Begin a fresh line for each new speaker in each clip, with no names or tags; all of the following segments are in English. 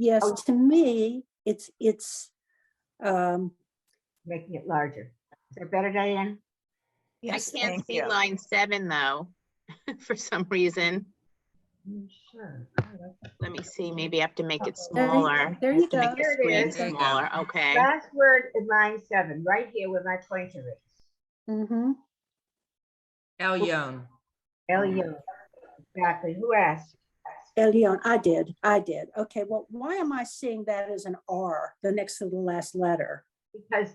yes,
Oh.
to me, it's
Making it larger. Is that better, Diane?
Yes,
I can't
thank
see
you.
line 7 though, for some reason.
Sure.
Let me see, maybe I have to make it
There you-
smaller.
there
I
you
have to make
go.
the
There it
screen
is.
There you go.
smaller, okay.
Last word in line 7, right here where my pointer is.
mhm.
Elyon.
Elyon. Exactly. Who asked?
Elyon, I did. Okay, well, why am I seeing that as an R, the next to the last letter?
Because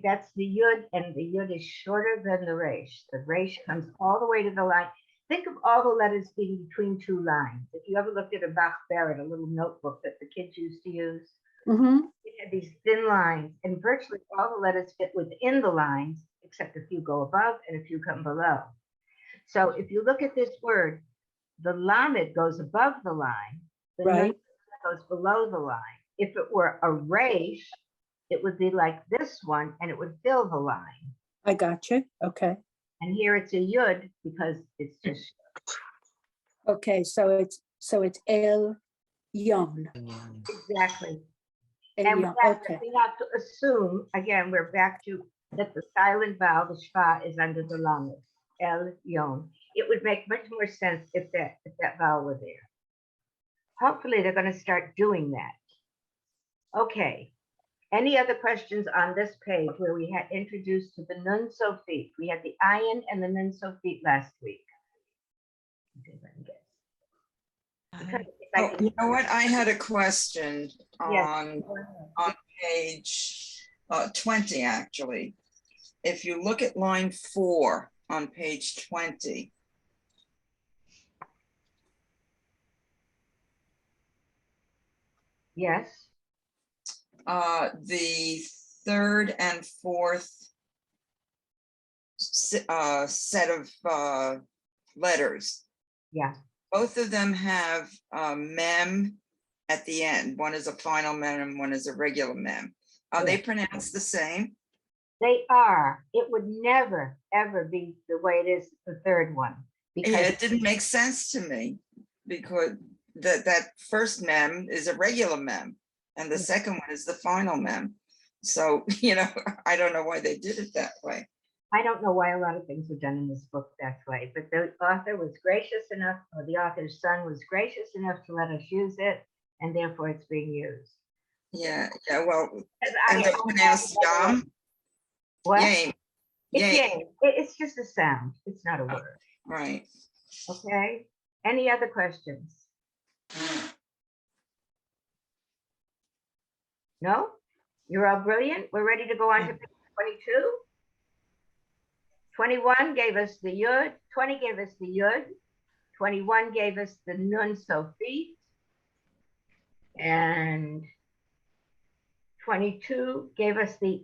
that's the yud, and the yud is shorter than the resh. The resh comes all the way to the line. Think of all the letters being between two lines. If you ever looked at a Bach Barrett, a little notebook that the kids used to use,
Mm-hmm.
it had these thin lines, and virtually all the letters fit within the lines, except a few go above and a few come below. So if you look at this word, the lamed goes above the line, the nun
Right.
goes below the line. If it were a resh, it would be like this one, and it would fill the line.
I got you. Okay.
And here it's a yud because it's just
Okay, so it's El Yon.
exactly.
El
And
Yon. Okay.
we have to assume, again, we're back to that the silent vowel, the shva, is under the lamed. El Yon. It would make much more sense if that vowel were there. Hopefully they're going to start doing that. Okay. Any other questions on this page where we had introduced to the nun sofit? We had the ayin and the nun sofit last week. Okay, let me guess.
Oh, you know what? I had a question
Yes.
on page 20, actually. If you look at line 4 on page 20,
Yes.
the third and fourth set of letters,
Yeah.
both of them have mem at the end. One is a final mem and one is a regular mem. Are they pronounced the same?
They are. It would never, ever be the way it is the third one. Because
Yeah, it didn't make sense to me because that first mem is a regular mem and the second one is the final mem. So, I don't know why they did it that way.
I don't know why a lot of things were done in this book that way, but the author was gracious enough, or the author's son was gracious enough to let us use it, and therefore it's being used.
Yeah, well,
I
and they're pronounced yam.
What?
Yam.
It's
Yam.
yay. It's just a sound. It's not a word.
Right.
Okay. Any other questions? No? You're all brilliant. We're ready to go on to page 22. 21 gave us the yud. 20 gave us the yud. 21 gave us the nun sofit. And 22 gave us the,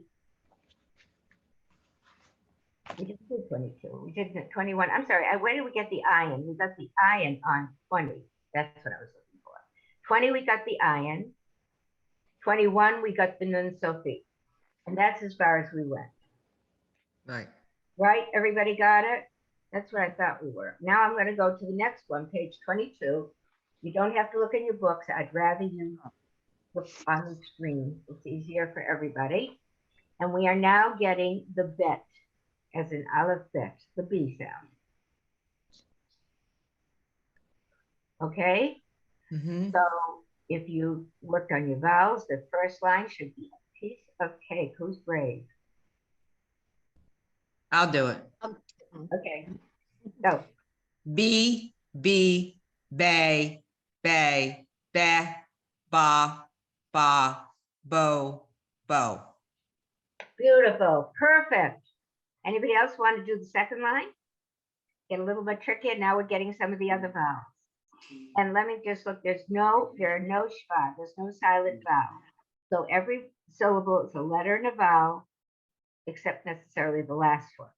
we didn't do 22. We did 21. I'm sorry. Where did we get the ayin? We got the ayin on 20. That's what I was looking for. 20, we got the ayin. 21, we got the nun sofit. And that's as far as we went.
Right.
Right? Everybody got it? That's what I thought we were. Now I'm going to go to the next one, page 22. You don't have to look in your books. I'd rather you look on the screen. It's easier for everybody. And we are now getting the bet, as in aleph bet, the B sound. Okay?
Mm-hmm.
So if you worked on your vowels, the first line should be a piece of cake. Who's brave?
I'll do it.
Okay. Go.
B, bay, ba, ba, bo.
Beautiful. Perfect. Anybody else want to do the second line? Get a little bit trickier. Now we're getting some of the other vowels. And let me just look. There are no shva. There's no silent vowel. So every syllable is a letter and a vowel, except necessarily the last one.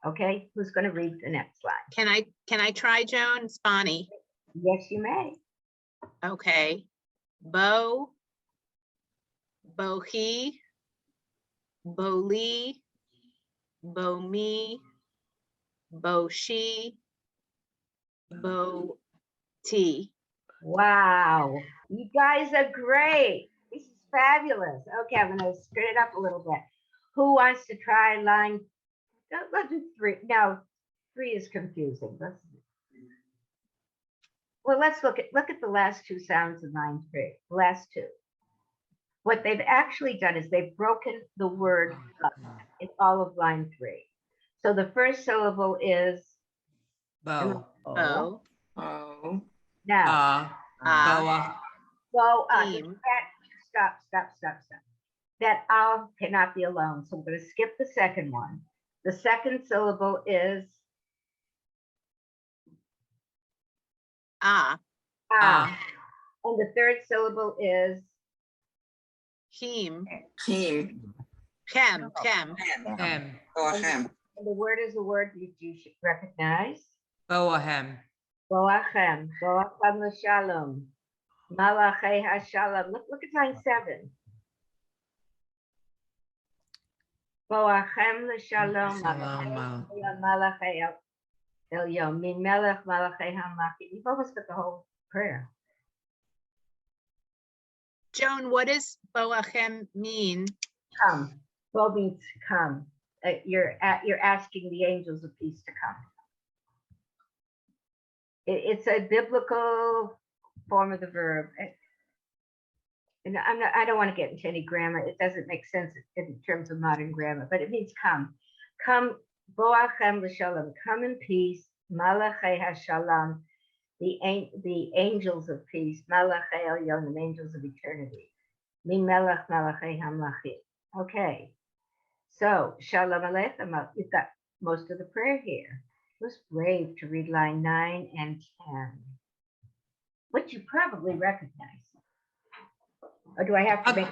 Okay, who's going to read the next line?
Can I try, Joan? It's Bonnie.
Yes, you may.
Okay. Bo, bohi, boli, bomi, boshi, boti.
Wow, you guys are great. This is fabulous. Okay, I'm gonna spin it up a little bit. Who wants to try line? Let's do 3. No, 3 is confusing. Let's look at the last 2 sounds of line 3. The last 2. What they've actually done is they've broken the word up in all of line 3. So the first syllable is
Bow.
Bo,
Oh,
now.
Boa.
So
Team.
stop. That ow cannot be alone. So I'm going to skip the second one. The second syllable is
ah,
ah. And the third syllable is
Him,
Kim.
Chem.
Hem.
Bohem.
and the word is a word you should recognize.
Boahem.
Boachem. Boachem l'shalom. Malachei hashalom. Look at line 7. Boachem l'shalom.
Shalom.
Malachei el yom. Min melech malachei hamlachim. You've almost got the whole prayer.
Joan, what does Boachem mean?
Come. Bo means come. You're asking the angels of peace to come. It's a biblical form of the verb. And I don't want to get into any grammar. It doesn't make sense in terms of modern grammar, but it means come. Come, Boachem l'shalom. Come in peace. Malachei hashalom. The angels of peace. Malachei elyon, the angels of eternity. Min melech malachei hamlachim. Okay. So, Shalom Aleichem, you've got most of the prayer here. It was brave to read line 9 and 10, which you probably recognize. Or do I have to make?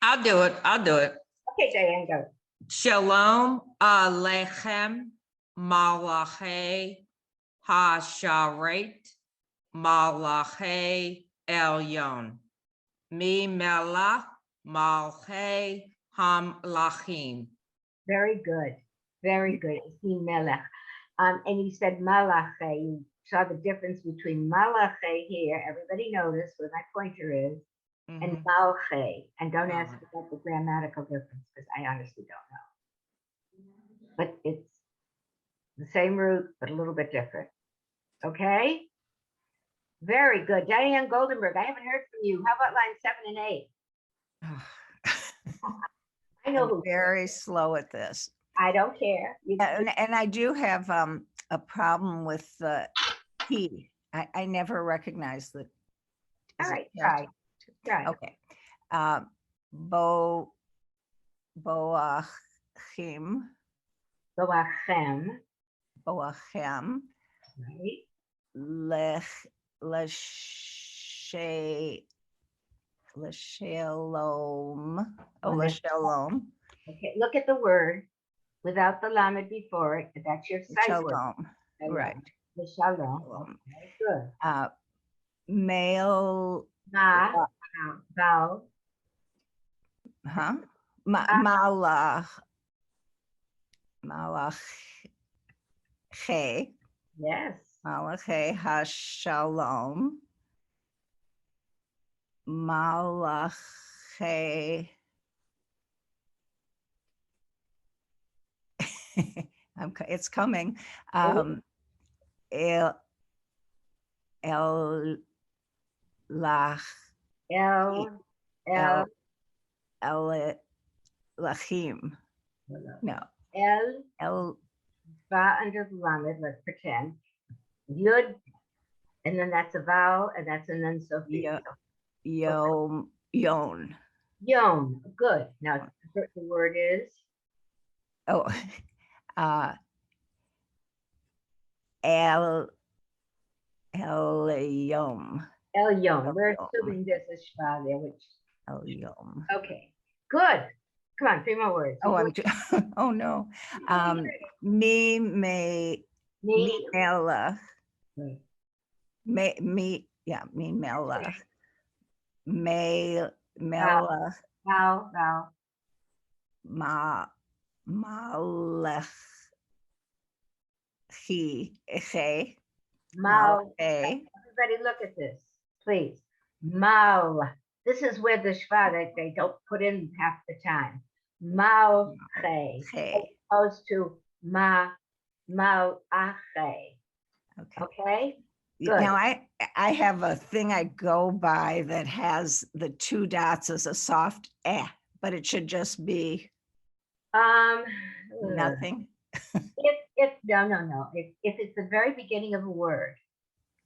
I'll do it.
Okay, Diane, go.
Shalom Aleichem Malachei Hasharet Malachei Elyon Mi Melach Malchei Hamlachim.
Very good. Very good. It's Melech. And you said Malache. You saw the difference between Malache here. Everybody noticed where my pointer is. And Malche. And don't ask about the grammatical difference because I honestly don't know. But it's the same root, but a little bit different. Okay? Very good. Diane Goldenberg, I haven't heard from you. How about line 7 and 8? I know
I'm
who.
very slow at this.
I don't care.
And I do have a problem with the T. I never recognize the.
All
is it
right,
just-
try.
Okay. Boachim,
Boachem,
Boachem,
right?
Leshalom. Oh,
Leshalom.
Leshalom.
Okay, look at the word without the lamed before it. That's your sight word.
Shalom. Right.
The shalom.
Shalom.
Okay, good.
Male,
Vowel.
huh? Malach.
Yes.
Malachi Hashalom. Malachi. It's coming. El Lach.
El
Lachim. No. El
Va under the lamed, let's pretend. Yud, and then that's a vowel, and that's an unsophisticated.
Yon.
Yom, good. Now the word is
Oh, El Yom.
El Yom. We're
Yom.
assuming this is Shva there, which
El Yom.
okay. Good. Come on, 3 more words.
Oh, oh no. Me melach. Me melach. Melach.
Vowel.
Malach.
Mal.
Malach.
Everybody look at this. please. Mal. This is where the shva that they don't put in half the time. Mal che, as
Okay.
opposed to mal ache.
Okay.
Okay. Good.
Now I have a thing I go by that has the 2 dots as a soft eh, but it should just be nothing.
If no. If it's the very beginning of a word,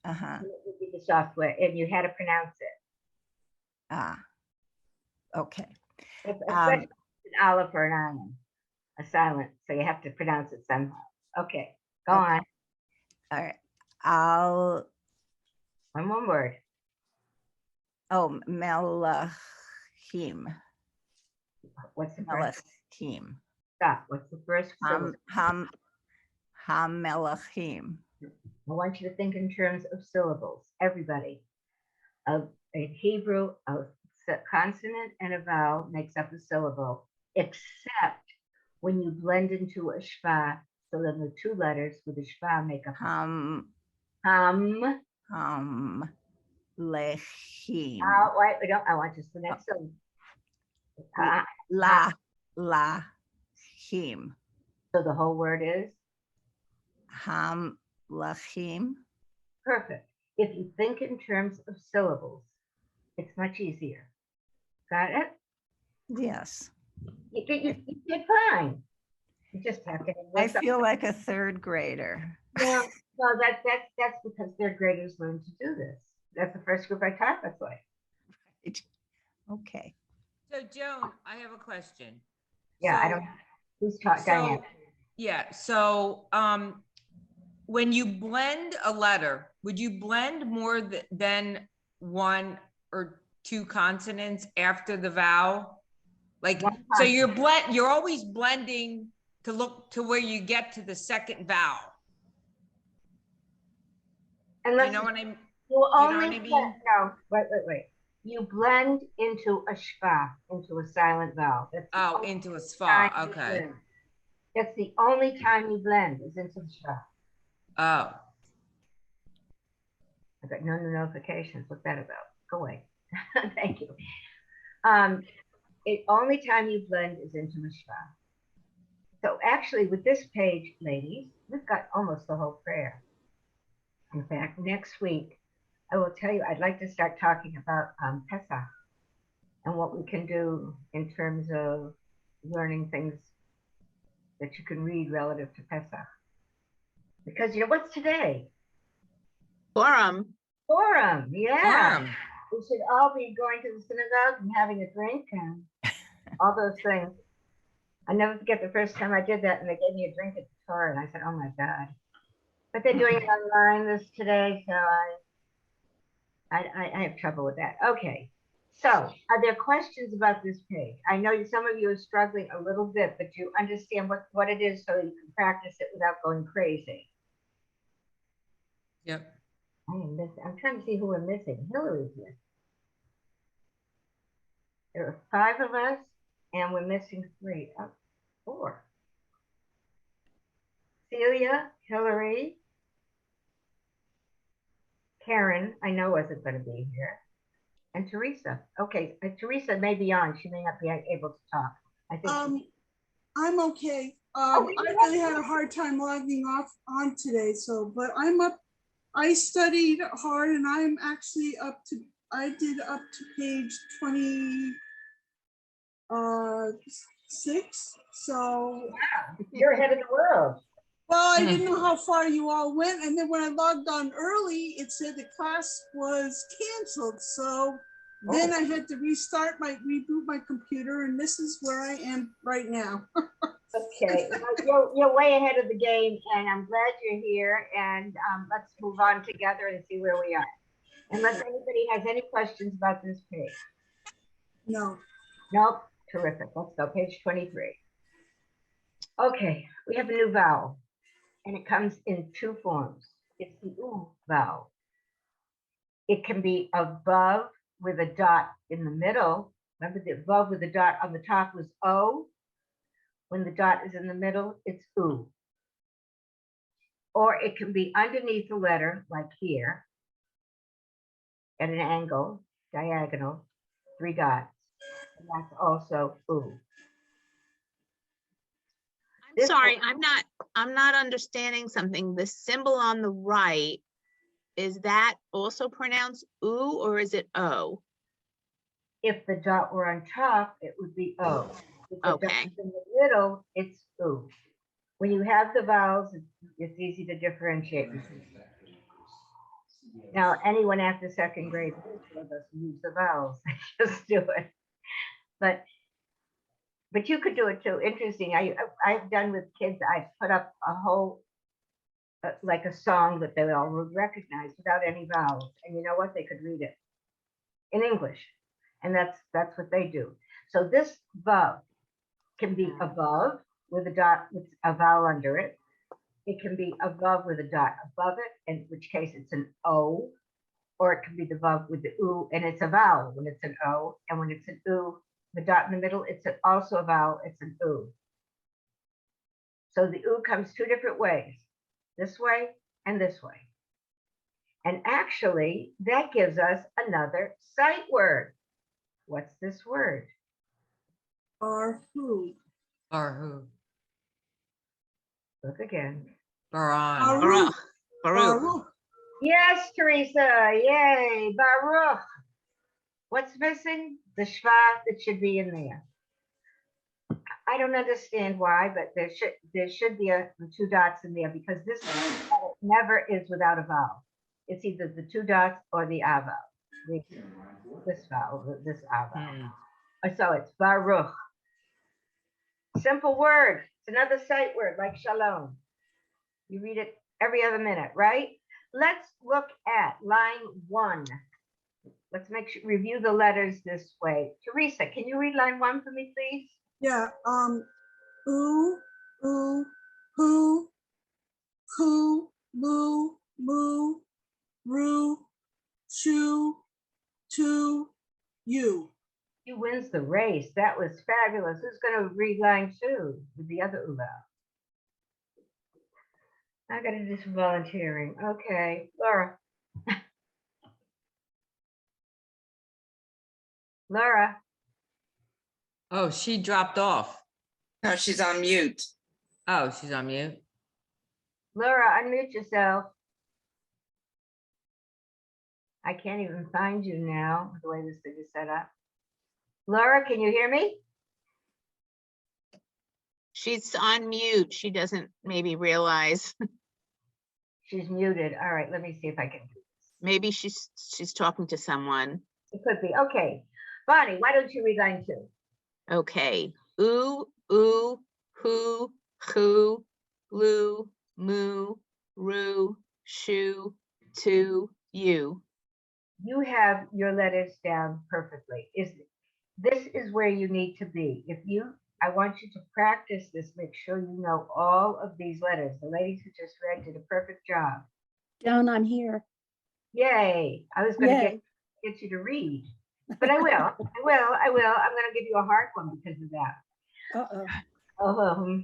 Uh-huh.
it would be the software, and you had to pronounce it.
Ah. Okay.
Especially an olive or an iron, a silent, so you have to pronounce it somehow. Okay, go
Okay.
on.
All right. I'll
One word.
melachim.
What's the first?
Melachim.
Stop. What's the first syllable?
Hamelachim.
I want you to think in terms of syllables. Everybody. In Hebrew, a consonant and a vowel makes up a syllable, except when you blend into a shva. So then the 2 letters with a shva make up
Lechim.
Wait, I want just the next syllable.
Lachim.
So the whole word is
Lachim.
perfect. If you think in terms of syllables, it's much easier. Got it?
Yes.
You did fine. You just have to.
I feel like a 3rd grader.
Yeah, no, that's because 3rd graders learn to do this. That's the first group I taught this way.
Okay.
So Joan, I have a question.
Yeah, I
So-
don't. Who's taught Diane?
Yeah, so when you blend a letter, would you blend more than 1 or 2 consonants after the vowel? Like,
One
so you're always blending to look to where you get to the 2nd vowel.
Unless
You know what I mean?
you
what
only
I mean?
no, wait. You blend into a shva, into a silent vowel. That's the
Oh,
only
into a
time
spa,
you
okay.
blend. That's the only time you blend is into the shva.
Oh,
I got no new notifications. What's that about? Go away. Thank you. The only time you blend is into a shva. So actually, with this page, ladies, we've got almost the whole prayer. In fact, next week, I will tell you, I'd like to start talking about Pesach and what we can do in terms of learning things that you can read relative to Pesach. Because what's today?
Purim.
Purim, yeah.
Purim.
We should all be going to the synagogue and having a drink and all those things. I never forget the first time I did that, and they gave me a drink at the store, and I said, "Oh my God!" But they're doing it online this today, so I have trouble with that. Okay, so are there questions about this page? I know some of you are struggling a little bit, but you understand what it is, so you can practice it without going crazy.
Yep.
I'm trying to see who we're missing. Hillary's missing. There are 5 of us, and we're missing 3. 4. Celia, Hillary, Karen, I know wasn't going to be here, and Teresa. Okay, Teresa may be on. She may not be able to talk. I think.
I'm okay.
Oh,
I really had a hard time logging on today, but I'm up. I studied hard, and I'm actually I did up to page 26. So,
You're ahead of the world.
well, I didn't know how far you all went, and then when I logged on early, it said the class was canceled. So then I had to reboot my computer, and this is where I am right now.
Okay, you're way ahead of the game, and I'm glad you're here. And let's move on together and see where we are. Unless anybody has any questions about this page.
No.
Nope. Terrific. Let's go. Page 23. Okay, we have a new vowel, and it comes in 2 forms. It's the U vowel. It can be above with a dot in the middle. Remember, the above with the dot on the top was O. When the dot is in the middle, it's U. Or it can be underneath the letter, like here, at an angle, diagonal, 3 dots. And that's also ooh.
I'm
This
sorry,
one-
I'm not understanding something. The symbol on the right, is that also pronounced ooh or is it o?
If the dot were on top, it would be O. If the dot
Okay.
is in the middle, it's ooh. When you have the vowels, it's easy to differentiate. Now, anyone after second grade doesn't use the vowels, they just do it. But you could do it too. Interesting. I've done with kids. I put up a whole like a song that they all would recognize without any vowels, and you know what? They could read it in English, and that's what they do. So this vav can be above with a dot with a vowel under it. It can be above with a dot above it, in which case it's an O, or it can be the vav with the oo, and it's a vowel when it's an O, and when it's an oo, the dot in the middle, it's also a vowel, it's an oo. So the oo comes 2 different ways, this way and this way. And actually, that gives us another sight word. What's this word?
Barhu.
Barhu.
Look again.
Baran.
Baruch.
Baruch.
Baruch.
Yes, Teresa, yay, Baruch. What's missing? The shva that should be in there. I don't understand why, but there should be 2 dots in there because this never is without a vowel. It's either the 2 dots or the a vowel. This vowel, this a vowel. So it's Baruch. Simple word. It's another sight word like Shalom. You read it every other minute, right? Let's look at line 1. Let's review the letters this way. Teresa, can you read line 1 for me, please?
Yeah. Ooh, ooh, who, moo, moo, roo, choo, to, you.
You wins the race. That was fabulous. Who's going to read line 2 with the other ooh? I got to do some volunteering. Okay, Laura. Laura.
Oh, she dropped off.
No, she's on mute.
Oh, she's on mute.
Laura, unmute yourself. I can't even find you now, the way this thing is set up. Laura, can you hear me?
She's on mute. She doesn't maybe realize.
She's muted. All right, let me see if I can do this.
Maybe she's talking to someone.
It could be. Okay. Bonnie, why don't you read line 2?
Okay. Ooh, ooh, who, loo, moo, roo, shoo, to, you.
You have your letters down perfectly. This is where you need to be. I want you to practice this. Make sure you know all of these letters. The ladies who just read did a perfect job.
Joan, I'm here.
Yay. I was going to
Yay.
get you to read, but I will. I'm going to give you a hard one because of that.
Uh-oh.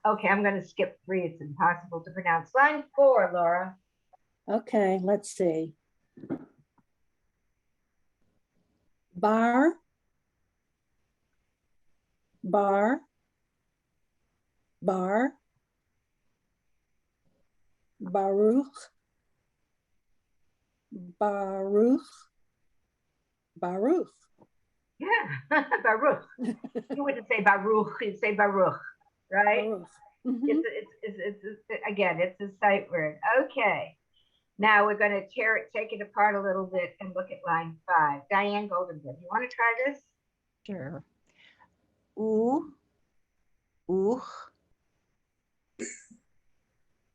Okay, I'm going to skip 3. It's impossible to pronounce. Line 4, Laura.
Okay, let's see. Bar, bar, bar, Baruch, Baruch, Baruch.
Yeah, Baruch. You wouldn't say Baruch, you'd say Baruch, right?
Baruch. Mhm.
It's a sight word. Okay. Now we're going to take it apart a little bit and look at line 5. Diane Goldenberg, you want to try this?
Sure. Ooh, ooh,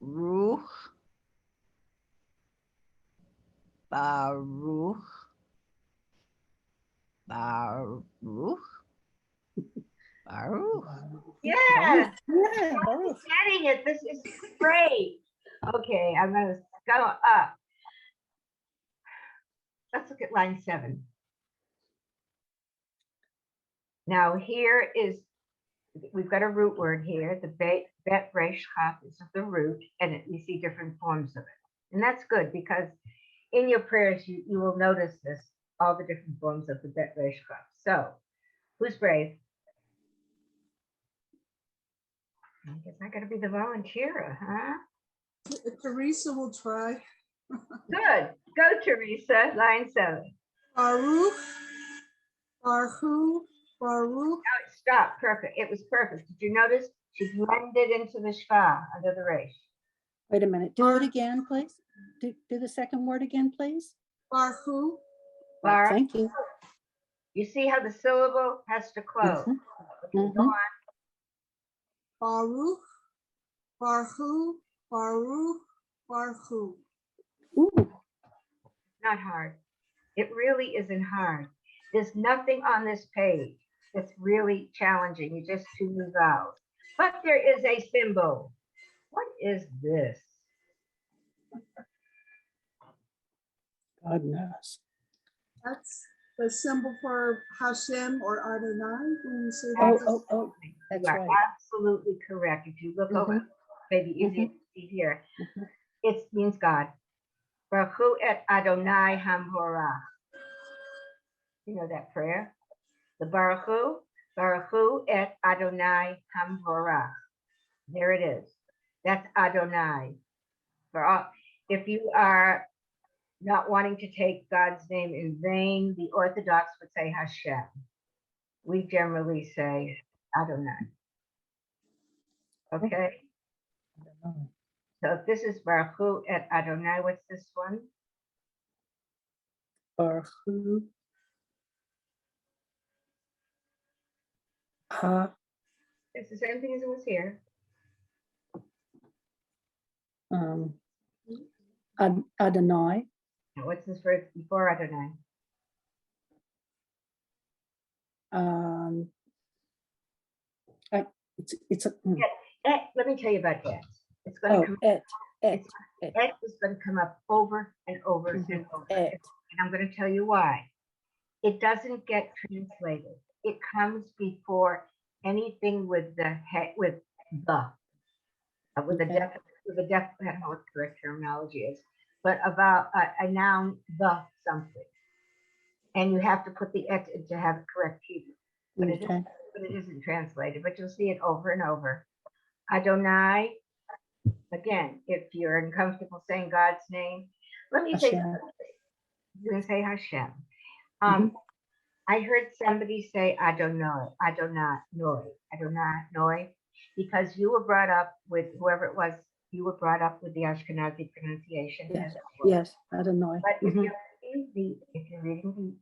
ruch, baruch, baruch, baruch.
Yeah,
Yeah, Baruch.
getting it. This is great. Okay, I'm going to go up. Let's look at line 7. Now here we've got a root word here. The bet resh chaf is the root, and you see different forms of it. And that's good because in your prayers, you will notice this, all the different forms of the Bet Resh Kaf. So, who's brave? I guess I gotta be the volunteer, huh?
Teresa will try.
Good. Go, Teresa. Line 7.
Baruch, Baruch, Baruch.
Oh, stop. Perfect. It was perfect. Did you notice? She blended into the shva under the resh.
Wait a minute, do it again, please. Do the second word again, please.
Baruch,
Bar.
Thank you.
You see how the syllable has to close.
Mhm,
Okay, go
mhm.
on.
Baruch, Baruch, Baruch, Baruch.
Ooh,
Not hard. It really isn't hard. There's nothing on this page that's really challenging. You just two new vowels. But there is a symbol. What is this?
God knows.
That's the symbol for Hashem or Adonai. When you say
Oh,
that,
oh, that's
You are
right.
absolutely correct. If you look over,
Mhm,
maybe easier to see here,
mhm.
it means God. Baruch Hu et Adonai Hamorah. You know that prayer? The Baruch Hu et Adonai Hamorah. There it is. That's Adonai. For all, if you are not wanting to take God's name in vain, the Orthodox would say Hashem. We generally say Adonai. Okay?
I don't know.
So if this is Baruch Hu et Adonai, what's this one?
Baruch Ha,
It's the same thing as it was here.
Adonai.
Now, what's this word before Adonai?
It's a,
Let me tell you about et. It's going to
oh,
come.
et.
Et is going to come up over and over and over.
Et.
And I'm going to tell you why. It doesn't get translated. It comes before anything with the head, with the, with the
Okay.
def, with the def. I don't know what the correct terminology is, but about a noun, the something, and you have to put the et to have it correct Hebrew. But it
Okay.
isn't. But it isn't translated. But you'll see it over and over. Adonai. Again, if you're uncomfortable saying God's name, let me say
Hashem.
something. You can say Hashem.
Mhm.
I heard somebody say Adonai, Adonai, because you were brought up with whoever it was. You were brought up with the Ashkenazi pronunciation.
Yes.
as it was.
Yes, Adonai.
But if
Mhm.
you're reading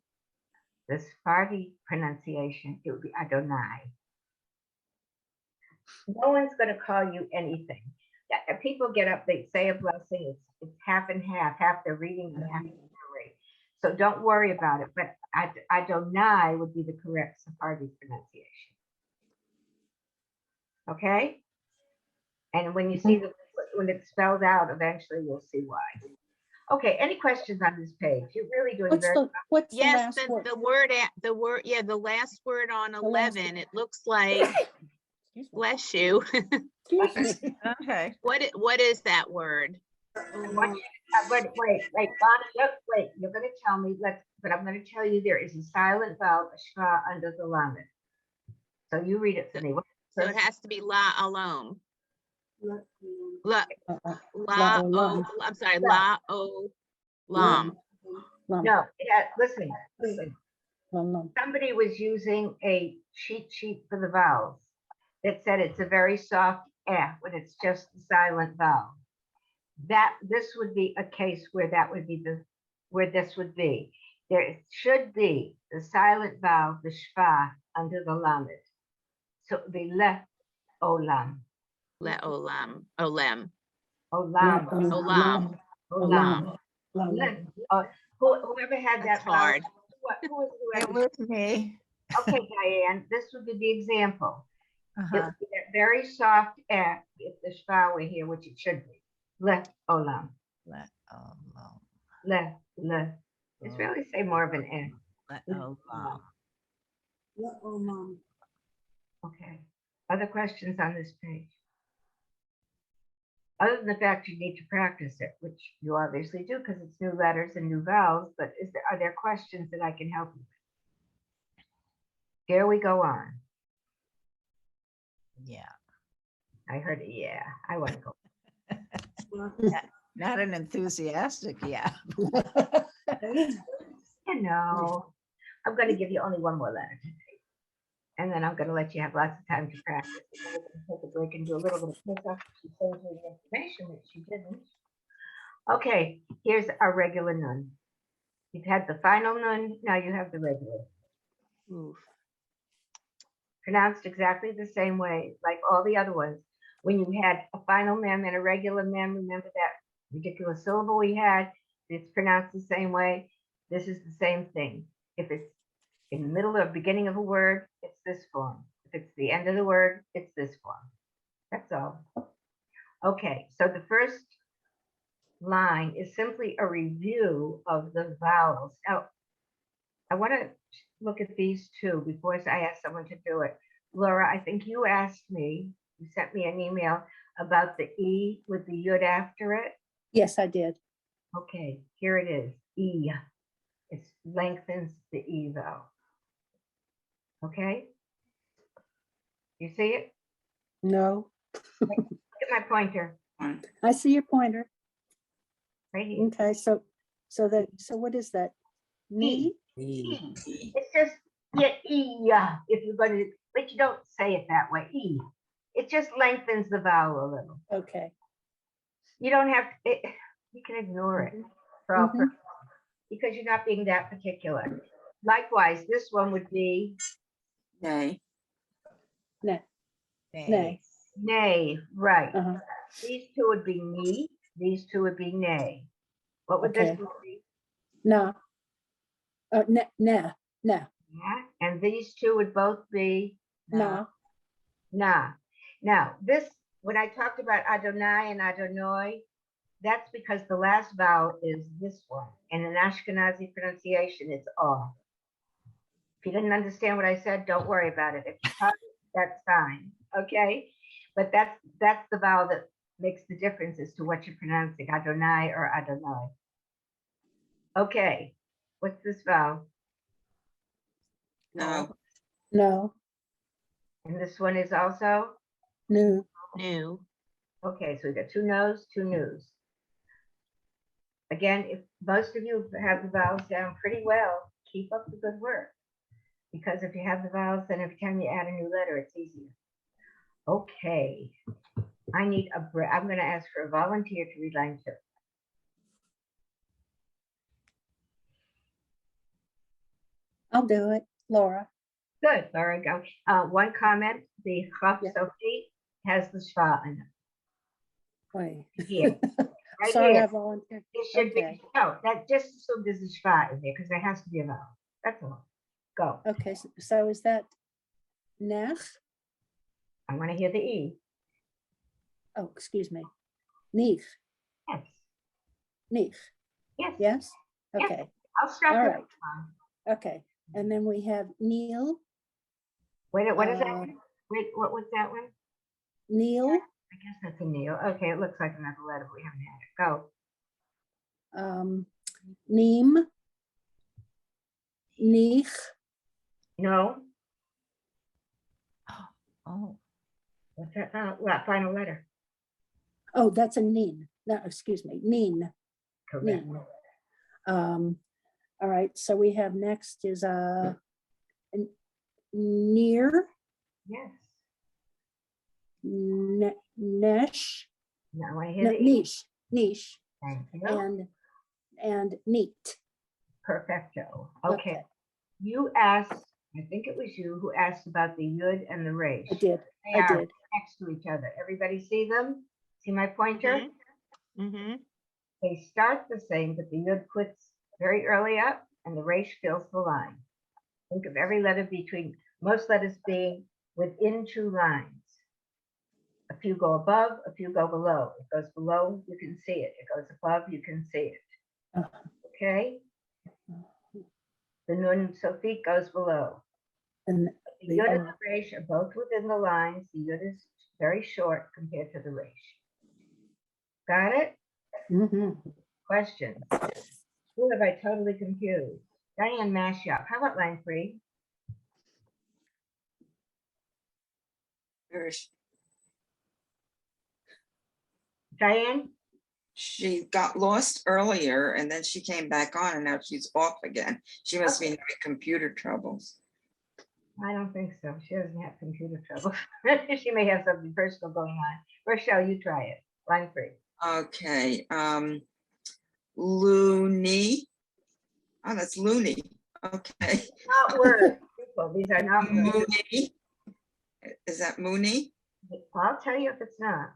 the Sephardi pronunciation, it would be Adonai. No one's going to call you anything. People get up, they say a blessing, it's half and half they're reading and half they're memory. So don't worry about it. But Adonai would be the correct Sephardi pronunciation. Okay? And when you see when it's spelled out, eventually you'll see why. Okay, any questions on this page? You're really doing
What's
very
the
Yes,
last word?
the last word on
last
11, it looks like,
Excuse me.
bless you.
Excuse me.
Okay.
What is that word?
Wait, Bonnie, wait, you're going to tell me, but I'm going to tell you there is a silent vowel, a shva, under the lamed. So you read it for me.
So it has to be la alone. La,
La
o,
olam.
I'm sorry,
No.
la o lam.
Lam.
No, listen.
Lam.
Somebody was using a cheat sheet for the vowels that said it's a very soft eh when it's just the silent vowel. This would be a case where that would be where this would be. There should be the silent vowel, the shva, under the lamed. So it would be le olam.
Le olam. Olem.
Olam.
Olam.
Olam. Whoever had
That's
that vowel,
hard.
It was me.
Okay, Diane, this would be the example. It
Uh-huh.
would be that very soft F if the shva were here, which it should be. Le olam.
Let alone.
Le. It's really say more of an F.
Let alone.
Okay. Other questions on this page? Other than the fact you need to practice it, which you obviously do because it's new letters and new vowels, but are there questions that I can help you with? Here we go on.
Yeah,
I heard it, yeah, I want to go.
not an enthusiastic, yeah.
You know, I'm going to give you only one more letter today. And then I'm going to let you have lots of time to practice. And then we're going to take a break and do a little bit of pickup. She sent me the information that she didn't. Okay, here's our regular nun. You've had the final nun, now you have the regular.
Oof.
Pronounced exactly the same way, like all the other ones. When you had a final mem and a regular mem, remember that ridiculous syllable we had? It's pronounced the same way. This is the same thing. If it's in the middle or beginning of a word, it's this form. If it's the end of the word, it's this form. That's all. Okay, so the first line is simply a review of the vowels. Now, I want to look at these two before I ask someone to do it. Laura, I think you asked me, you sent me an email about the E with the yud after it.
Yes, I did.
Okay, here it is, E. It lengthens the E vowel. Okay? You see it?
No,
Look at my pointer
I see your pointer.
right here.
Okay, so what is that? Knee?
E. It's just E. If you're going to, but you don't say it that way. E. It just lengthens the vowel a little.
Okay.
You don't have to, you can ignore it for all
Mhm.
purposes because you're not being that particular. Likewise, this one would be
Nay.
Nay.
Nay.
Nay.
nay, right.
Uh-huh.
These two would be me. These two would be nay. What would this
Okay.
one be?
No. Nah.
Yeah. And these two would both be
No.
nah. Now, this, when I talked about Adonai and Adonai, that's because the last vowel is this one. And in Ashkenazi pronunciation, it's ah. If you didn't understand what I said, don't worry about it. If you caught it, that's fine. Okay? But that's the vowel that makes the difference as to what you're pronouncing, Adonai or Adonai. Okay. What's this vowel?
No.
No.
And this one is also?
No.
New.
Okay, so we got two no's, two news. Again, if most of you have the vowels down pretty well, keep up the good work. Because if you have the vowels, then every time you add a new letter, it's easier. Okay, I need a break. I'm going to ask for a volunteer to read line 2.
I'll do it, Laura.
Good, Laura, go. One comment, the Chaf
Yeah.
Sophie has the schwa in
Wait.
it. Here, right
Sorry,
here.
I volunteered.
It should
Okay.
be, no, that just assume there's a schwa in there because there has to be a vowel. That's all. Go.
Okay, so is that Nech?
I want to hear the E.
Oh, excuse me. Nich.
Yes.
Nich.
Yes.
Yes?
Yes.
Okay.
I'll start
All
the
right.
next one.
Okay. And then we have Neil.
Wait, what is that?
Uh,
one? Wait, what was that one?
Neil.
I guess that's a Neil. Okay, it looks like another letter, but we haven't had it. Go.
Neem. Nich.
No.
Oh,
What's that? What final letter?
Oh, that's a Nin. No, excuse me. Nin.
Correct.
Nin. All right. So we have next is near.
Yes.
Nesh.
Now I hear the E.
Niche. Niche.
Thank you.
And neat.
Perfecto. Okay. You asked, I think it was you who asked about the yud and the resh.
I did.
They
I
are
did.
next to each other. Everybody see them? See my pointer?
Mm-hmm.
They start the same, but the yud quits very early up and the resh fills the line. Think of every letter between, most letters being within 2 lines. A few go above, a few go below. It goes below, you can see it. It goes above, you can see it. Okay? The nun sofit goes below.
And
The yud and the resh are both within the lines. The yud is very short compared to the resh. Got it?
Mhm.
Question. Who have I totally confused? Diane Mashup. How about line 3? Diane?
She got lost earlier and then she came back on and now she's off again. She must be having computer troubles.
I don't think so. She doesn't have computer trouble. She may have something personal going on. Rochelle, you try it. Line 3.
Okay, loony. Oh, that's loony. Okay.
Not words. People, these are not words.
Moony. Is that Mooney?
I'll tell you if it's not.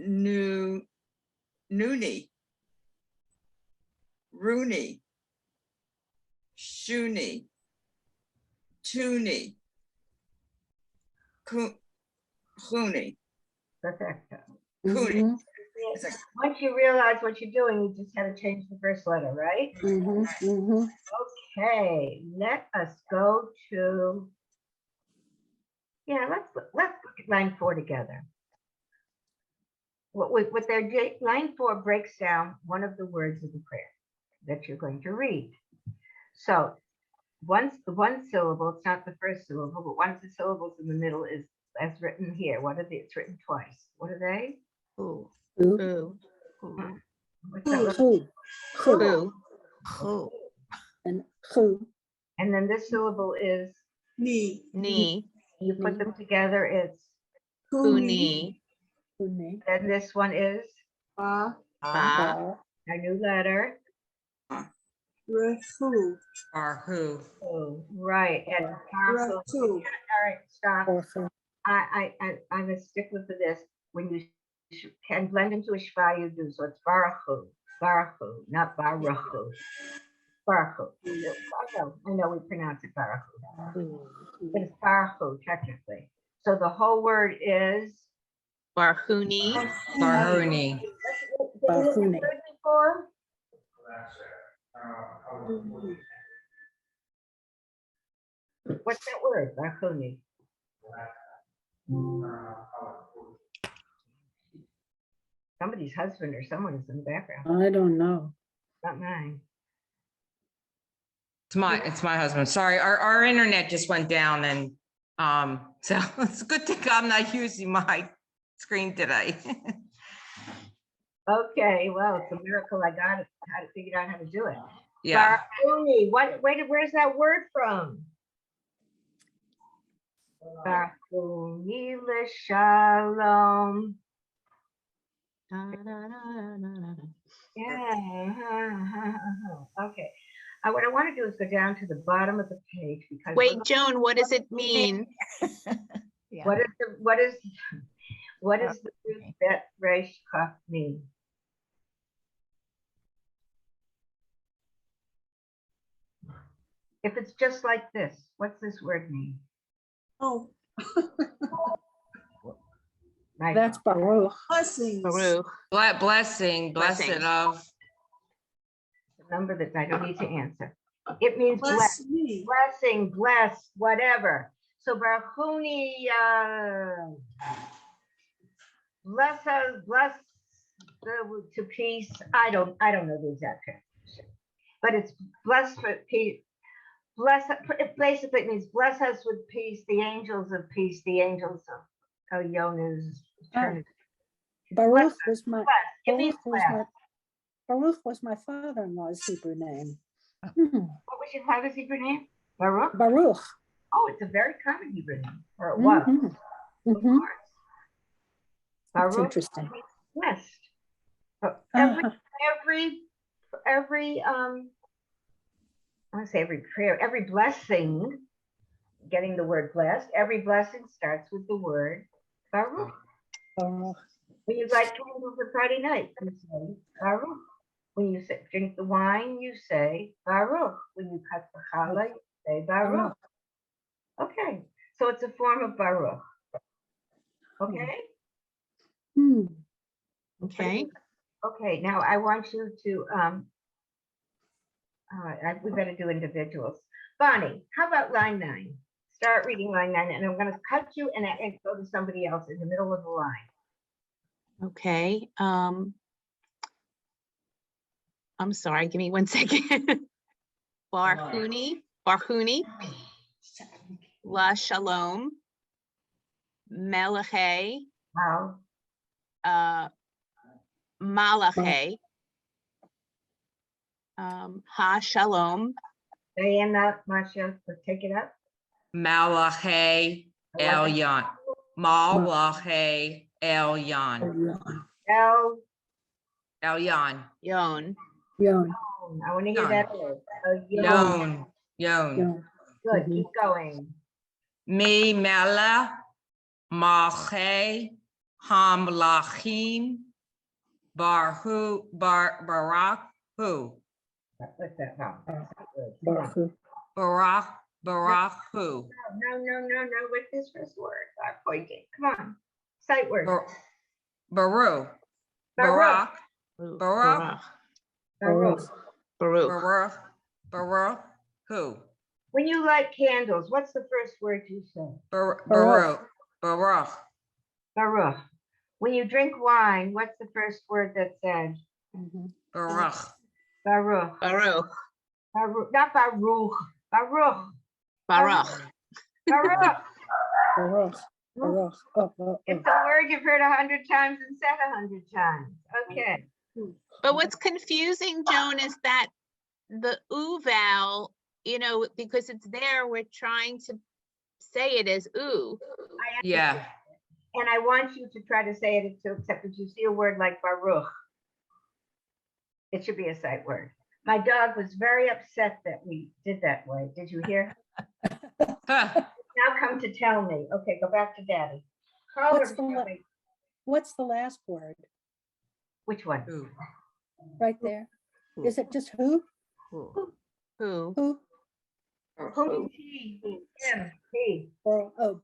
Noonie. Rooney. Shooney. Tooney. Cooney.
Perfect.
Cooney.
Mhm.
Is that-
Once you realize what you're doing, you just had to change the first letter, right?
Mhm. Mhm.
Okay, let us go to, let's look at line 4 together. What line 4 breaks down one of the words of the prayer that you're going to read. So once the one syllable, it's not the first syllable, but once the syllables in the middle is as written here. What are they? It's written twice. What are they?
Who?
Who?
Who?
What's that?
Who? Who?
Who?
Who?
And who?
And then this syllable is,
Me.
Ni.
you put them together, it's,
Uni.
Who name?
and this one is
Ba.
Ba.
a new letter.
Refu.
Or who?
Oh, right. And all
Refu.
right, stop.
Or who?
I'm a stickler for this. When you can blend into a shva, you do. So it's barachu, not barachu. Barachu. I know we pronounce it barachu, but it's barachu technically. So the whole word is
Barhuni.
Barhuni.
Barhuni.
before. What's that word? Barhuni. Somebody's husband or someone is in the background.
I don't know.
Not mine.
It's my husband. Sorry, our internet just went down and so it's a good thing I'm not using my screen today.
Okay, well, it's a miracle I got it, how to figure out how to do it.
Yeah.
Barhuni, where's that word from? Barhuni l'shalom. Yeah. Okay. What I want to do is go down to the bottom of the page because
Wait, Joan, what does it mean?
Yeah.
what is the root bet resh kaf mean? If it's just like this, what's this word mean?
Oh,
Right.
That's Baruch.
blessings.
Baruch.
Blessing, blessed
Blessing.
of.
The number that I don't need to answer. It means
Bless me.
blessing, bless, whatever. So Barhuni, bless us, bless to peace. I don't know the exact translation, but it's blessed for peace. It basically means bless us with peace, the angels of peace, the angels of Yona's eternity.
Baruch was my
Bless. It means bless.
Baruch was my father-in-law's Hebrew name.
What was your father's Hebrew name? Baruch?
Baruch.
Oh, it's a very common Hebrew name, or it was.
Mhm.
Of
Mhm.
course.
That's
Baruch
interesting.
means blessed. But
Uh-huh.
every I want to say every prayer, every blessing, getting the word blessed, every blessing starts with the word Baruch.
Baruch.
When you light candles on Friday night, you say Baruch. When you drink the wine, you say Baruch. When you cut the challah, you say Baruch. Okay, so it's a form of Baruch. Okay?
Hmm.
Okay.
Okay, now I want you to, we better do individuals. Bonnie, how about line 9? Start reading line 9, and I'm going to cut you and go to somebody else in the middle of the line.
Okay, I'm sorry, give me 1 second. Barhuni, La Shalom, Melache,
Wow.
Malache, Ha Shalom,
Diana, Marcia, take it up.
Malachi Elyon. Malachi Elyon.
L.
Elyon.
Yon,
Yon,
I want to hear that word.
Yon. Yon.
yon.
Good,
Mhm.
keep going.
Me Mela Mache Hamlachim Barak Hu.
What's that? No.
Baruch.
Barak Hu.
No. What's this first word? I'm pointing. Come on. Sight word.
Baru.
Baruch.
Barak.
Baruch.
Baruch,
Barak Hu.
When you light candles, what's the first word you say?
Barak.
Baruch. When you drink wine, what's the first word that's said?
Mhm.
Barak.
Baruch.
Baruch,
Baruch. Not Baruch. Baruch.
Baruch.
Baruch.
Baruch. Baruch. Oh.
It's a word you've heard 100 times and said 100 times. Okay.
But what's confusing, Joan, is that the oo vowel, because it's there, we're trying to say it as oo.
Yeah.
And I want you to try to say it too, except if you see a word like Baruch, it should be a sight word. My dog was very upset that we did that way. Did you hear? Now come to tell me. Okay, go back to Daddy. Call her
What's
to
the
tell
la-
me.
What's the last word
Which one?
Who?
right there? Is it just who?
Who?
Who?
Who is he? Him. He.
Baruch.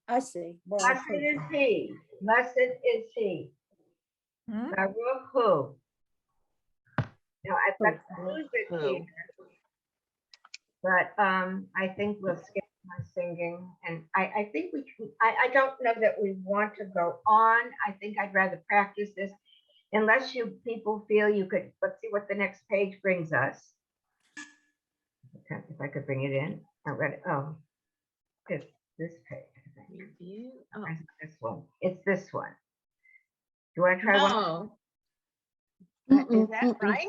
I see.
Blessed is he. Blessed is he. Baruch hu. Now I've got music
Who?
here, but I think we'll skip my singing. And I think we can, I don't know that we want to go on. I think I'd rather practice this unless you people feel you could. Let's see what the next page brings us. Okay, if I could bring it in. I read it. Oh, it's this page. I think.
Review. Oh,
Or is it this one. It's this one. Do you want to try one?
no.
Mm-mm,
Is that
mm-mm,
right?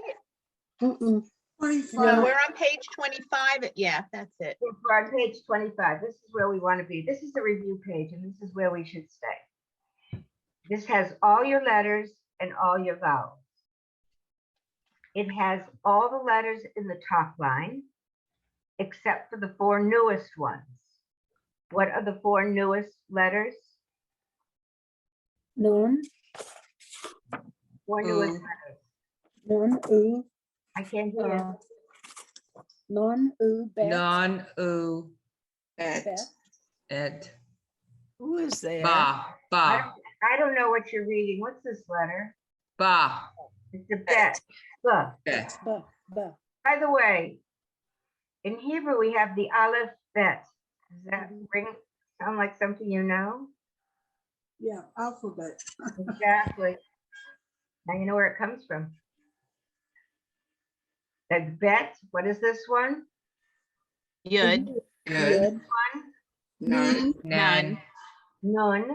mm-mm.
25.
No, we're on page 25. Yeah, that's it.
We're on page 25. This is where we want to be. This is the review page, and this is where we should stay. This has all your letters and all your vowels. It has all the letters in the top line, except for the 4 newest ones. What are the 4 newest letters?
Nun,
4 newest
Ooh.
letters.
nun, u,
I can't hear.
nun, u, bet,
Non u
Bet.
bet.
et
Who is there?
ba
I don't know what you're reading. What's this letter?
ba
It's a bet. Look.
bet.
Ba.
By the way, in Hebrew, we have the aleph bet. Does that sound like something you know?
Yeah, alphabet.
Exactly. Now you know where it comes from. That's bet. What is this one?
Yud,
Good. None.
none,
Nun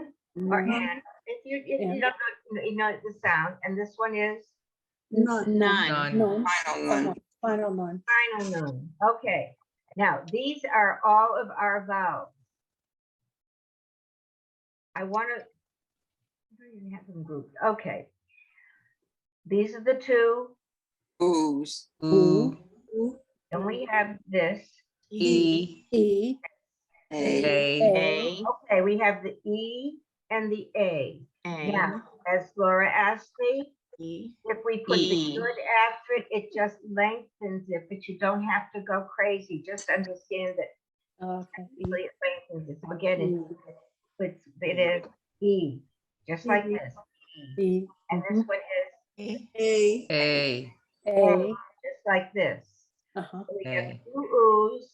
or
Nun,
an. If you
An.
don't know, you know the sound. And this one is
None.
none.
Nun,
Final none.
final nun.
final nun. Okay. Now these are all of our vowels. I want to. I didn't have them grouped. Okay. These are the 2.
Oohs.
Ooh.
Then we have this.
E.
E,
A.
A.
A,
Okay, we have the E and the A.
A,
Now, as Laura asked me,
E.
if we put the
E.
good after it, it just lengthens it, but you don't have to go crazy. Just understand that
okay, E,
it lengthens it. So again, it is E, just like this.
E,
And this one is
A.
A.
A,
just like this.
uh-huh,
So we have
A.
2 O's,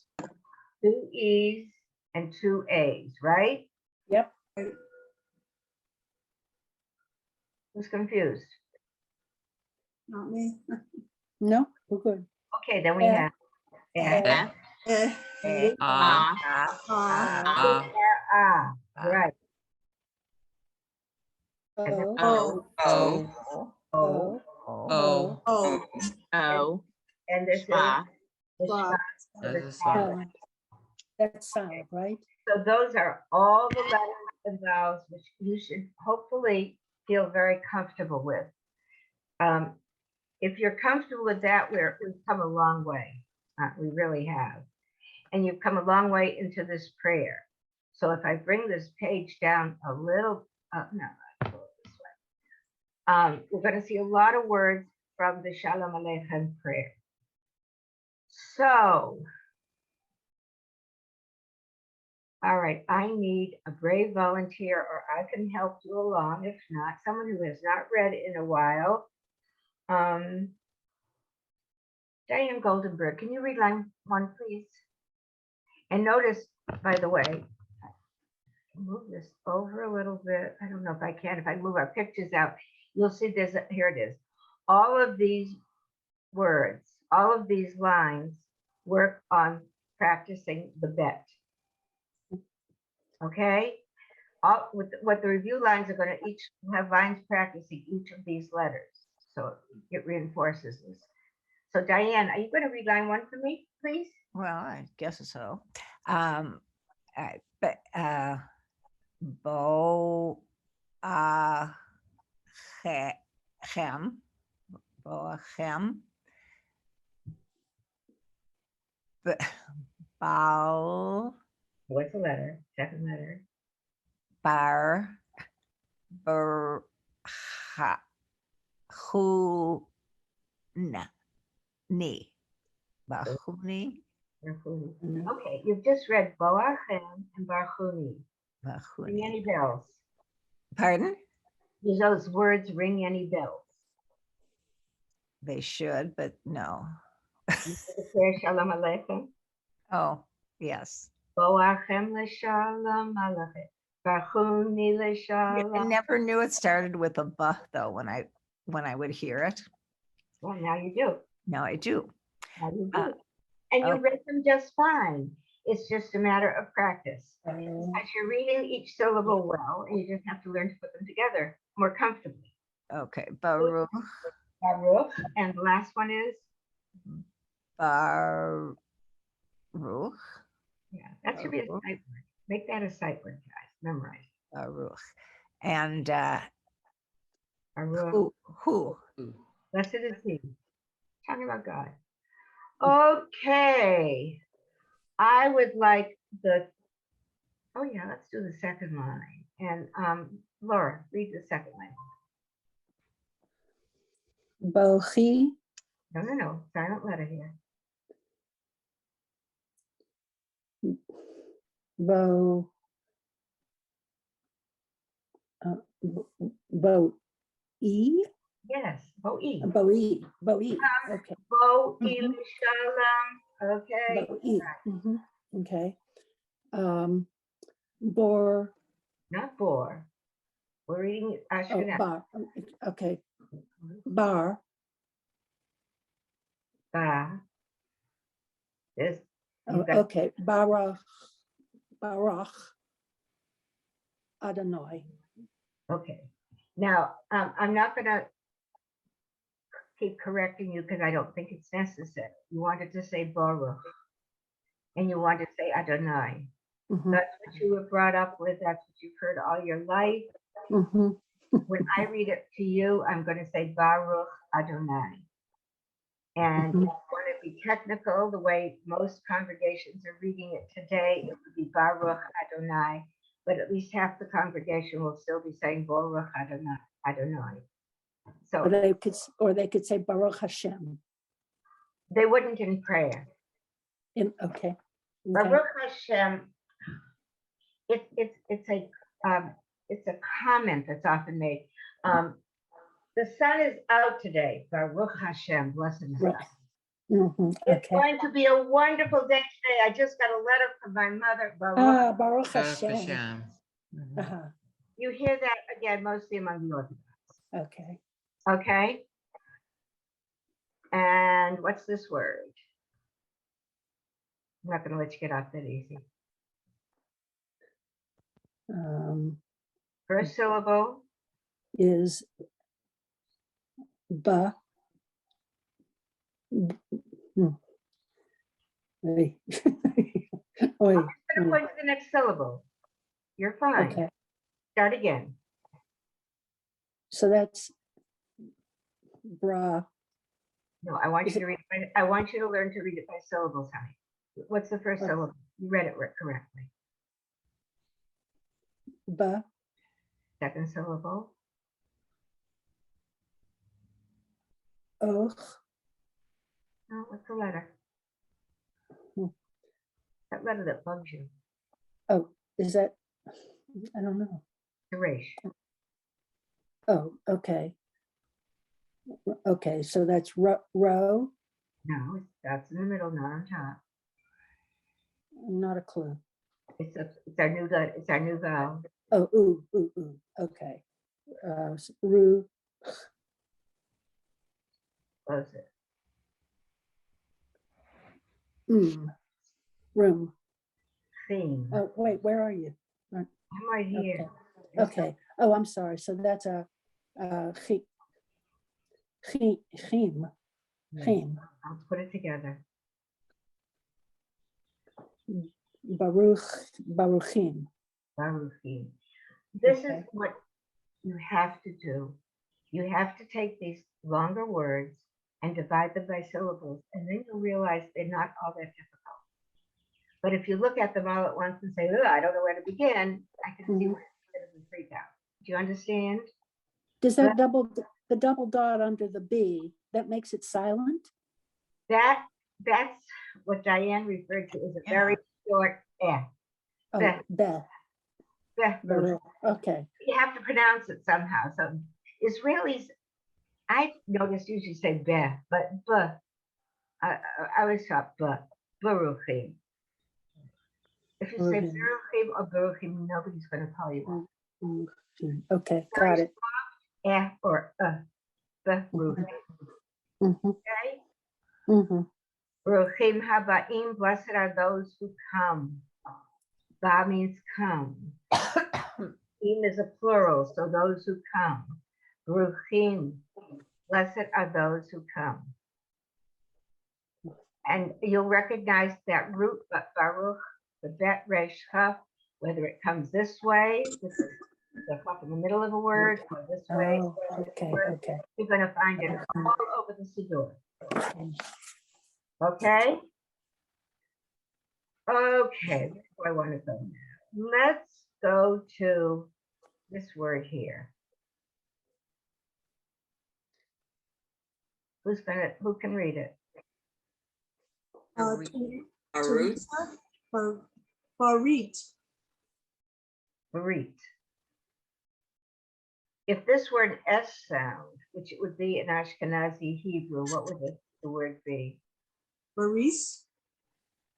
2 E's, and 2 A's, right?
yep,
Who's confused?
Not me.
No, we're good.
Okay, then we
Eh.
have
F,
Eh,
ah,
ah, right. And then
Oh,
oh,
Oh,
O,
oh,
O,
oh,
O,
and this is
schwa,
the
Schwa.
schwa,
That's
the
a
schwa.
silent.
that's silent, right?
So those are all the letters and vowels which you should hopefully feel very comfortable with. If you're comfortable with that, we've come a long way. We really have. And you've come a long way into this prayer. So if I bring this page down a little, no, I'll go this way. We're going to see a lot of words from the Shalom Aleichem prayer. So, all right, I need a brave volunteer, or I can help you along. If not, someone who has not read in a while. Diane Goldenberg, can you read line 1, please? And notice, by the way, move this over a little bit. I don't know if I can. If I move our pictures out, you'll see this. Here it is. All of these words, all of these lines work on practicing the bet. Okay? What the review lines are going to each have lines practicing each of these letters. So it reinforces this. So Diane, are you going to read line 1 for me, please?
Well, I guess so. Bo chem, boachem, bal,
What's the letter? Second letter.
bar, ber, ha, hu, na, ni, bachuni,
Barchuni. Okay, you've just read Boachem and Barchuni. Ring
bachuni.
any bells?
Pardon?
Do those words ring any bells?
They should, but no.
You know the prayer Shalom Aleichem.
Oh, yes.
Boachem leShalom Aleichem. Barchuni
I
leShalom.
never knew it started with a "b" though when I would hear it.
Well, now you do.
Now I do.
Now you do. And you
oh.
read them just fine. It's just a matter of practice. As you're reading each syllable well, and you just have to learn to put them together more comfortably.
Okay, Baruch,
Baruch, and the last one is?
Baruch,
Yeah, that should be a sight word. Make that a sight word, guys. Memorize.
Baruch, and
Baruch.
who?
Blessed is he. Talking about God. Okay. I would like oh yeah, let's do the second line. And Laura, read the second line.
Bochi,
No. Silent letter here.
bo, bo, e,
Yes, Bo-E.
bo-e, bo-e, okay,
Bo-E
Mhm.
Shalom. Okay.
bo-e, okay. Bor,
Not bor. We're reading
oh,
Ashkenaz.
bar, okay, bar,
Ba. This.
okay, barach, Adonai.
Okay. Now, I'm not going to keep correcting you because I don't think it's necessary. You wanted to say Baruch, and you wanted to say Adonai.
Mhm,
That's what you were brought up with. That's what you've heard all your life.
mhm.
When I read it to you, I'm going to say Baruch Adonai. And if you want to be technical, the way most congregations are reading it today, it would be Baruch Adonai. But at least half the congregation will still be saying Baruch Adonai. So
Or they could say Baruch Hashem.
they wouldn't in prayer.
Okay.
Baruch Hashem, it's a comment that's often made. The sun is out today. Baruch Hashem, blessed is
Right.
God. It's
Okay.
going to be a wonderful day today. I just got a letter from my mother. Baruch.
Baruch
Baruch
Hashem.
Hashem.
Uh-huh.
You hear that again, mostly among the Orthodox.
Okay.
Okay? And what's this word? I'm not gonna let you get off that easy. First syllable,
Is ba. Oi. Oi.
I'm gonna point to the next syllable. You're fine.
Okay,
Start again.
so that's bra.
No, I want
Is
you to read. I want you to learn to read it by syllables, honey. What's the first
Oh.
syllable? You read it correctly.
Ba.
Second syllable.
Oh.
No, what's the letter?
Hmm.
That letter that bugs you.
Oh, is that? I don't know.
The resh.
Oh, okay. Okay, so that's row.
No, that's in the middle, not on top.
Not a clue.
It's our new it's our new vowel.
Oh, ooh. Okay. Ru.
Close it.
Room.
Theme.
Oh, wait, where are you?
I'm right here.
Okay. Oh, I'm sorry. So that's a chim.
I'll put it together.
Baruchim.
Baruchim. This is
Okay.
what you have to do. You have to take these longer words and divide them by syllables, and then you'll realize they're not all that difficult. But if you look at them all at once and say, oh, I don't know where to begin, I can see where it doesn't freak out. Do you understand?
Does that the double dot under the B, that makes it silent?
That's what Diane referred to as a very short F.
Oh,
Beh.
beh.
Beh.
Okay.
You have to pronounce it somehow. So Israelis, I noticed usually say beh, but buh. I always thought buh. Baruchim. If you say Baruchim or Baruchim, nobody's going to call you up.
Okay, got it.
Or Baruchim. Okay? Baruchim habaim, blessed are those who come. Ba means come. Im is a plural, so those who come. Baruchim, blessed are those who come. And you'll recognize that root, but Baruch, the bet resh chaf, whether it comes this way, the chaf in the middle of a word, or this way.
Oh, okay.
You're going to find it all over the Siddur. Okay? Okay, where do I want to go now? Let's go to this word here. Who can read it?
Arut.
Barit.
Barit. If this word S sound, which it would be in Ashkenazi Hebrew, what would the word be?
Baris.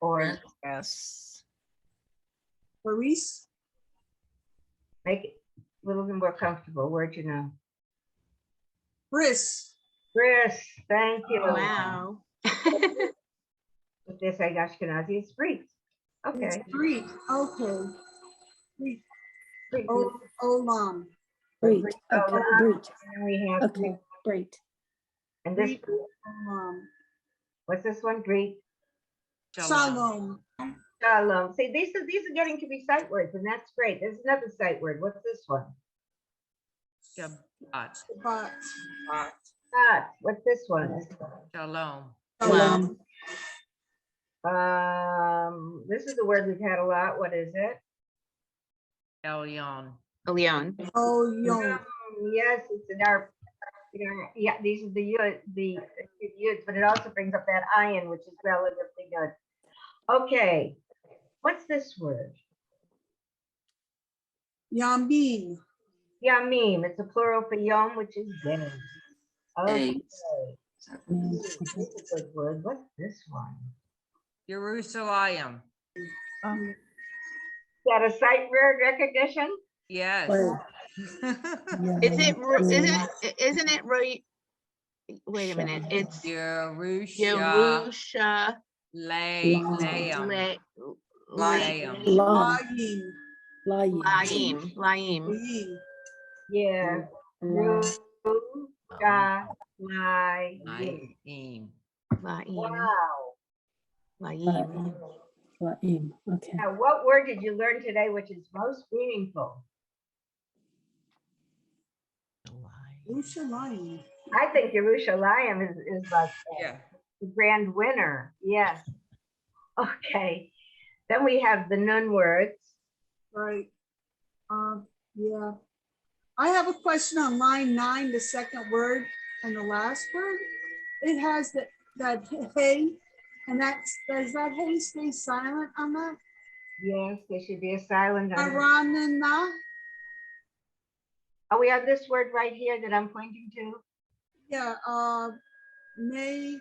Or
Yes.
Baris.
make it a little bit more comfortable. Word you know?
Bris.
Bris, thank you.
Wow.
If they say Ashkenazi, it's Brit. Okay.
Brit. Okay. Brit.
Brit.
Olam.
Great. Okay, great.
And we have
Okay, great.
and this
Olam.
what's this one? Brit.
Shalom.
Shalom. See, these are getting to be sight words, and that's great. There's another sight word. What's this one?
Shabbat.
Shabbat.
What's this one?
Shalom.
Shalom.
This is the word we've had a lot. What is it?
Elyon.
Leon.
Oh, Yom.
Yes, it's in our yeah, these are the yuds, but it also brings up that iron, which is relatively good. Okay, what's this word?
Yamim.
Yamim. It's a plural for yom, which is day. Okay. This is a good word. What's this one?
Jerusalem.
Is that a sight word recognition?
Yes.
Well,
Isn't it right? Wait a minute, it's
Yerusha
Yerusha
Leim.
Lying.
Laim.
Lying.
Yeah. Ru, sha, lai, yin.
Laim.
Wow.
Laim.
Okay.
Now, what word did you learn today which is most meaningful?
Yerushalayim.
I think Yerushalayim is like
Yeah.
the grand winner. Yes. Okay. Then we have the nun words.
Right. Yeah. I have a question on line 9, the second word and the last word. It has that hey, and does that hey stay silent on that?
Yes, there should be a silent on it.
Aranina.
Oh, we have this word right here that I'm pointing to.
Yeah. Nay.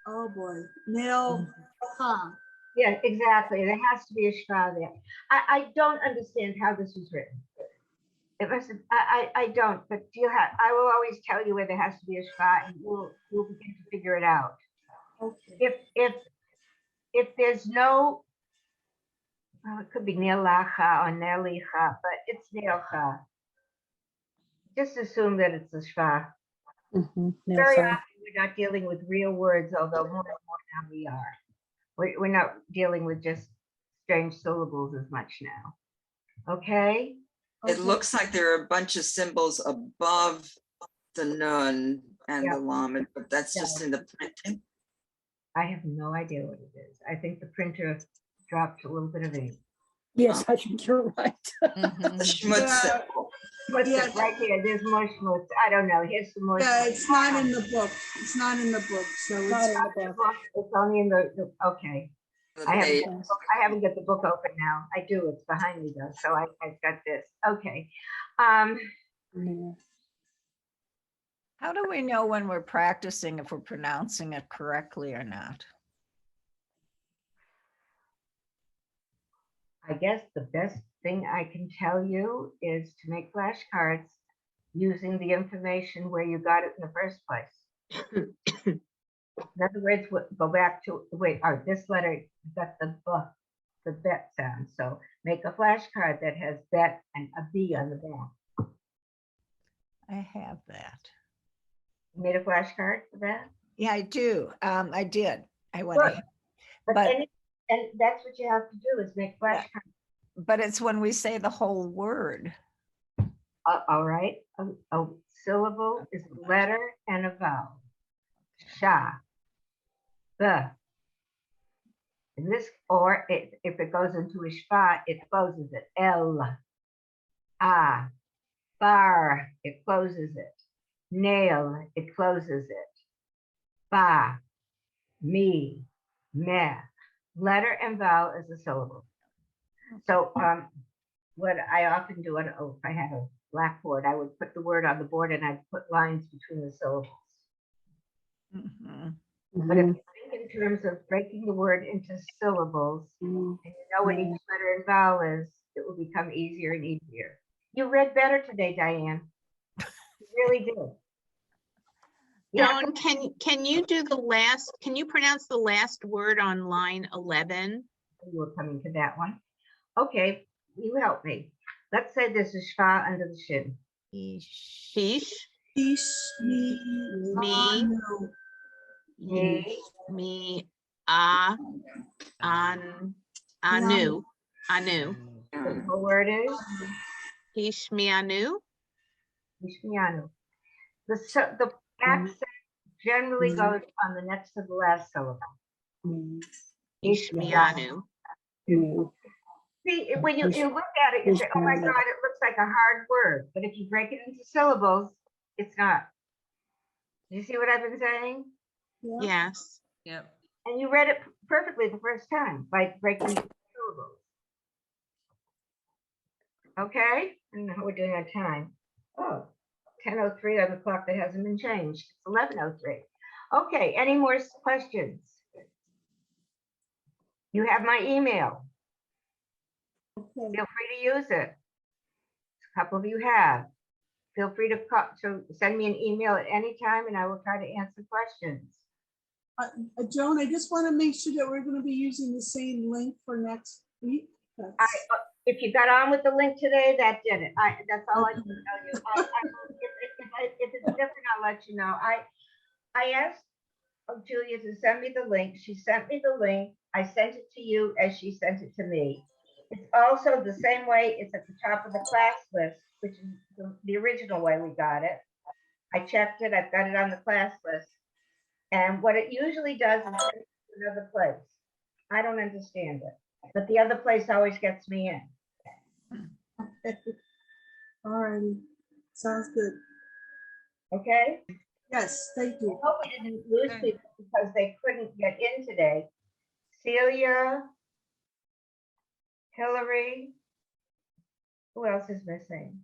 Oh boy. Nail. Ha.
Yeah, exactly. There has to be a shva there. I don't understand how this was written. It must have, I don't, but I will always tell you where there has to be a shva and you'll begin to figure it out.
Okay.
If there's no, well, it could be nilacha or nelicha, but it's nilcha. Just assume that it's a shva. Very often we're not dealing with real words, although more and more now we are. We're not dealing with just strange syllables as much now. Okay?
It looks like there are a bunch of symbols above the nun and the lamed, but that's just in the printing.
I have no idea what it is. I think the printer dropped a little bit of ink.
Yes, I think you're right.
The schmutz symbol.
What's it right here? There's more schmutz. I don't know. Here's some more.
Yeah,
schmutz.
it's not in the book. It's not in the book. So
Not
it's
in the book.
It's only in the okay.
The
I
page.
haven't got the book open now. I do. It's behind me though. So I've got this. Okay.
Yeah.
How do we know when we're practicing if we're pronouncing it correctly or not?
I guess the best thing I can tell you is to make flashcards using the information where you got it in the first place. In other words, go back to, this letter got the bet sound. So make a flashcard that has bet and a B on the back.
I have that.
You made a flashcard for that?
Yeah, I do. I did. I went
Good.
ahead.
But and that's what you have to do is make flashcards.
But it's when we say the whole word.
All right. A syllable is a letter and a vowel. Sha. The. In this, or if it goes into a shva, it closes it. El. Ah. Bar. It closes it. Nail. It closes it. Ba. Me. Meh. Letter and vowel is a syllable. So what I often do, if I had a blackboard, I would put the word on the board and I'd put lines between the syllables.
Mm-hmm.
But if you think in terms of breaking the word into syllables, and you know what each letter and vowel is, it will become easier and easier. You read better today, Diane. You really did. Yeah.
Joan, can you do can you pronounce the last word on line 11?
You were coming to that one. Okay, you help me. Let's say there's a shva under the shin.
Fish. Me, anu.
The whole word is
Hishmianu.
Ishmianu. The accent generally goes on the next to the last syllable.
Hishmianu.
See, when you look at it, you say, oh my God, it looks like a hard word. But if you break it into syllables, it's not. You see what I've been saying?
Yes.
Yep.
And you read it perfectly the first time by breaking it into syllables. Okay? And now we're doing our time. Oh, 10:03 on the clock that hasn't been changed. It's 11:03. Okay, any more questions? You have my email. Feel free to use it. It's couple of you have. Feel free to send me an email at any time and I will try to answer questions.
Joan, I just want to make sure that we're going to be using the same link for next week.
If you got on with the link today, that did it. That's all I can tell you. If it's different, I'll let you know. I asked Julia to send me the link. She sent me the link. I sent it to you as she sent it to me. It's also the same way. It's at the top of the class list, which is the original way we got it. I checked it. I've got it on the class list. And what it usually does is send it to another place. I don't understand it, but the other place always gets me in.
All right. Sounds good.
Okay.
Yes, thank
I
you.
hope we didn't lose people because they couldn't get in today. Celia, Hillary, who else is missing?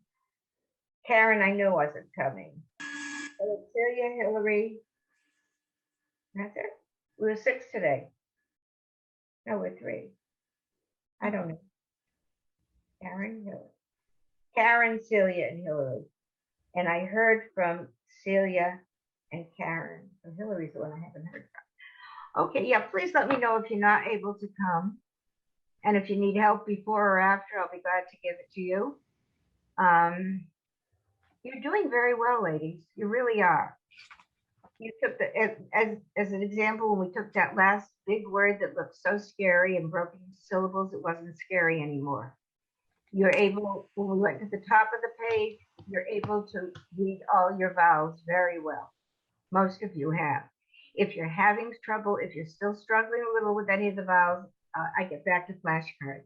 Karen, I knew wasn't coming. So Celia, Hillary, that's it. We were 6 today. No, we're 3. I don't know. Karen, Hillary. Karen, Celia, and Hillary. And I heard from Celia and Karen. So Hillary's the one I haven't heard from. Okay, yeah, please let me know if you're not able to come. And if you need help before or after, I'll be glad to give it to you. You're doing very well, ladies. You really are. You took as an example, when we took that last big word that looked so scary and broken into syllables, it wasn't scary anymore. You're able, when we went to the top of the page, you're able to read all your vowels very well. Most of you have. If you're having trouble, if you're still struggling a little with any of the vowels, I get back to flashcards.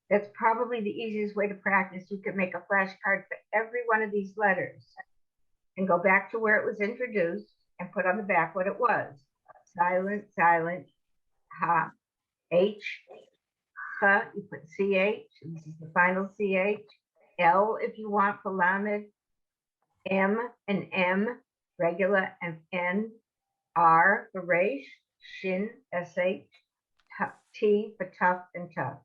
That's probably the easiest way to practice. You could make a flashcard for every one of these letters and go back to where it was introduced and put on the back what it was. Silent, silent, ha, H, ha, you put CH, this is the final CH, L if you want for Lamed, M and M, regular and N, R for Resh, Shin, SH, T for tough and tough.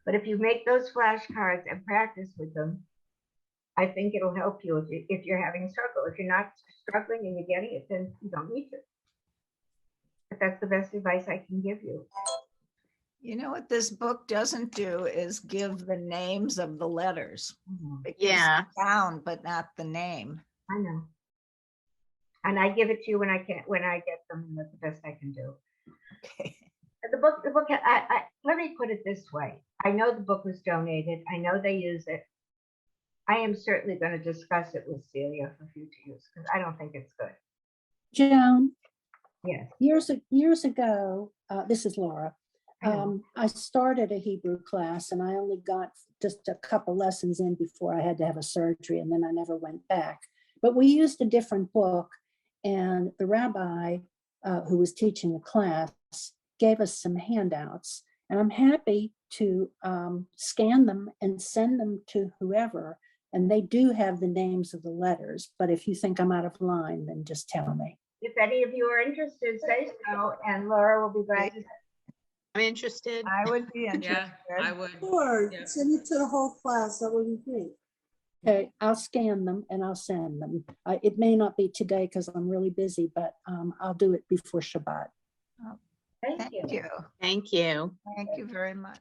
But if you make those flashcards and practice with them, I think it'll help you if you're having a struggle. If you're not struggling and you're getting it, then you don't need to. But that's the best advice I can give you.
You know what this book doesn't do is give the names of the letters. It gives
Yeah.
the sound, but not the name.
I know. And I give it to you when I get them, and that's the best I can do.
Okay.
The book, let me put it this way. I know the book was donated. I know they use it. I am certainly going to discuss it with Celia for future use because I don't think it's good.
Joan,
Yes.
years ago, this is Laura.
I know.
I started a Hebrew class and I only got just a couple lessons in before I had to have a surgery, and then I never went back. But we used a different book, and the rabbi who was teaching the class gave us some handouts, and I'm happy to scan them and send them to whoever. And they do have the names of the letters, but if you think I'm out of line, then just tell me.
If any of you are interested, say so, and Laura will be glad to.
I'm interested.
I would be interested.
Yeah, I would.
Sure,
Yeah.
send it to the whole class. That would be great.
Okay, I'll scan them and I'll send them. It may not be today because I'm really busy, but I'll do it before Shabbat.
Thank
Thank
you.
you.
Thank you.
Thank you very much.